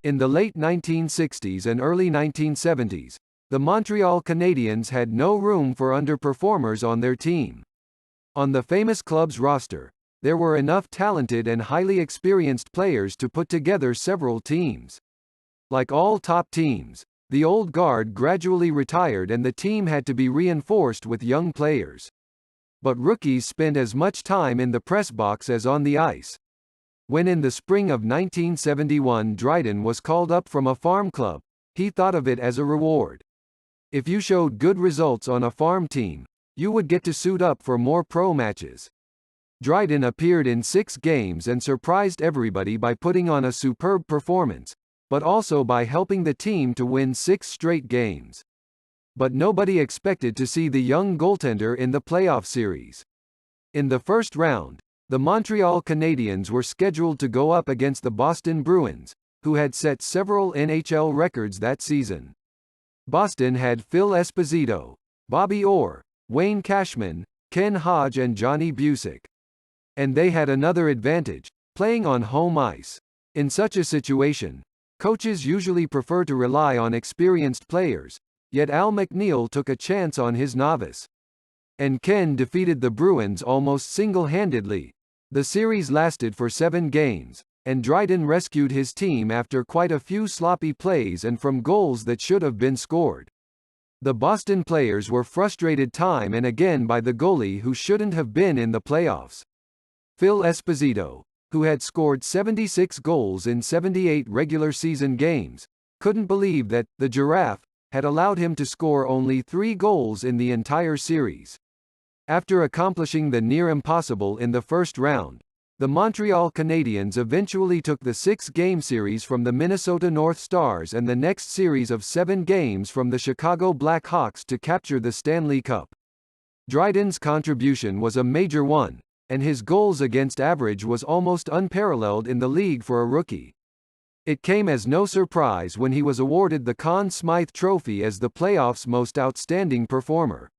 In the late 1960s and early 1970s, the Montreal Canadiens had no room for underperformers on their team. On the famous club's roster, there were enough talented and highly experienced players to put together several teams. Like all top teams, the old guard gradually retired and the team had to be reinforced with young players. But rookies spent as much time in the press box as on the ice. When in the spring of 1971 Dryden was called up from a farm club, he thought of it as a reward. If you showed good results on a farm team, you would get to suit up for more pro matches. Dryden appeared in 6 games and surprised everybody by putting on a superb performance, but also by helping the team to win 6 straight games. But nobody expected to see the young goaltender in the playoff series. In the first round, the Montreal Canadiens were scheduled to go up against the Boston Bruins, who had set several NHL records that season. Boston had Phil Esposito, Bobby Orr, Wayne Cashman, Ken Hodge and Johnny Busick. And they had another advantage, playing on home ice. In such a situation, coaches usually prefer to rely on experienced players, yet Al McNeil took a chance on his novice. And Ken defeated the Bruins almost single-handedly. The series lasted for 7 games, and Dryden rescued his team after quite a few sloppy plays and from goals that should have been scored. The Boston players were frustrated time and again by the goalie who shouldn't have been in the playoffs. Phil Esposito, who had scored 76 goals in 78 regular season games, couldn't believe that the Giraffe had allowed him to score only 3 goals in the entire series. After accomplishing the near impossible in the first round, the Montreal Canadiens eventually took the 6-game series from the Minnesota North Stars and the next series of 7 games from the Chicago Blackhawks to capture the Stanley Cup. Dryden's contribution was a major one, and his goals against average was almost unparalleled in the league for a rookie. It came as no surprise when he was awarded the Conn Smythe Trophy as the playoffs' most outstanding performer.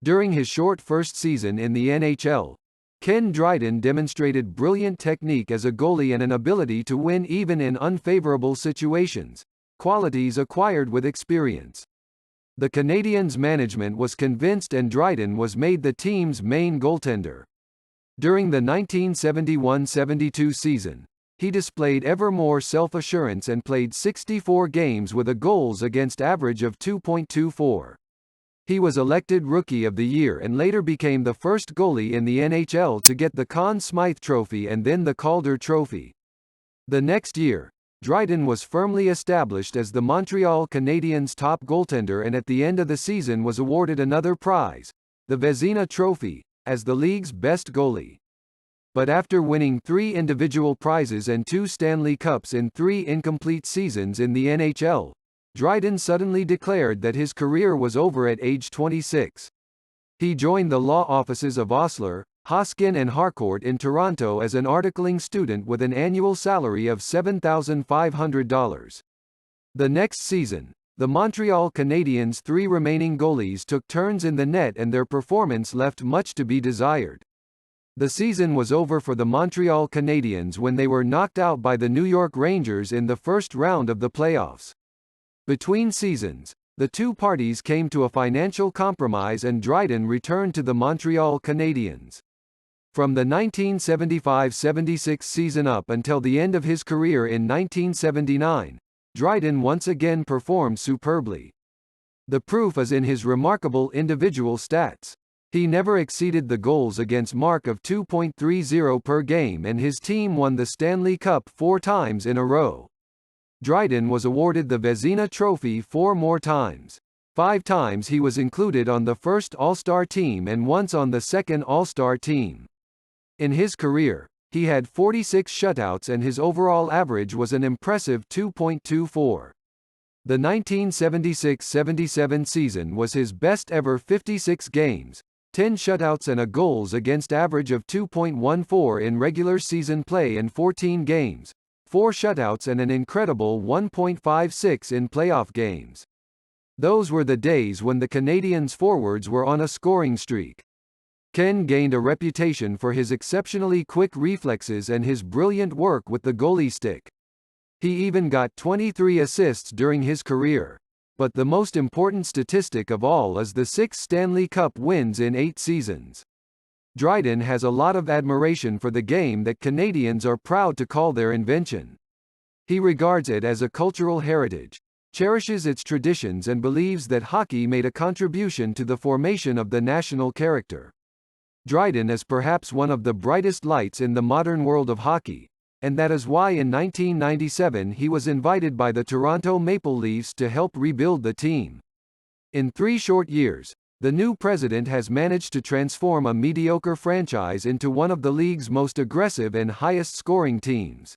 During his short first season in the NHL, Ken Dryden demonstrated brilliant technique as a goalie and an ability to win even in unfavorable situations, qualities acquired with experience. The Canadiens' management was convinced and Dryden was made the team's main goaltender. During the 1971-72 season, he displayed ever more self-assurance and played 64 games with a goals against average of 2.24. He was elected Rookie of the Year and later became the first goalie in the NHL to get the Conn Smythe Trophy and then the Calder Trophy. The next year, Dryden was firmly established as the Montreal Canadiens' top goaltender and at the end of the season was awarded another prize, the Vezina Trophy, as the league's best goalie. But after winning 3 individual prizes and 2 Stanley Cups in 3 incomplete seasons in the NHL, Dryden suddenly declared that his career was over at age 26. He joined the law offices of Osler, Hoskin and Harcourt in Toronto as an articling student with an annual salary of $7,500. The next season, the Montreal Canadiens' 3 remaining goalies took turns in the net and their performance left much to be desired. The season was over for the Montreal Canadiens when they were knocked out by the New York Rangers in the first round of the playoffs. Between seasons, the 2 parties came to a financial compromise and Dryden returned to the Montreal Canadiens. From the 1975-76 season up until the end of his career in 1979, Dryden once again performed superbly. The proof is in his remarkable individual stats. He never exceeded the goals against mark of 2.30 per game and his team won the Stanley Cup 4 times in a row. Dryden was awarded the Vezina Trophy 4 more times. 5 times he was included on the first All-Star team and once on the second All-Star team. In his career, he had 46 shutouts and his overall average was an impressive 2.24. The 1976-77 season was his best ever 56 games, 10 shutouts and a goals against average of 2.14 in regular season play in 14 games. 4 shutouts and an incredible 1.56 in playoff games. Those were the days when the Canadiens' forwards were on a scoring streak. Ken gained a reputation for his exceptionally quick reflexes and his brilliant work with the goalie stick. He even got 23 assists during his career. But the most important statistic of all is the 6 Stanley Cup wins in 8 seasons. Dryden has a lot of admiration for the game that Canadians are proud to call their invention. He regards it as a cultural heritage, cherishes its traditions and believes that hockey made a contribution to the formation of the national character. Dryden is perhaps one of the brightest lights in the modern world of hockey, and that is why in 1997 he was invited by the Toronto Maple Leafs to help rebuild the team. In 3 short years, the new president has managed to transform a mediocre franchise into one of the league's most aggressive and highest-scoring teams.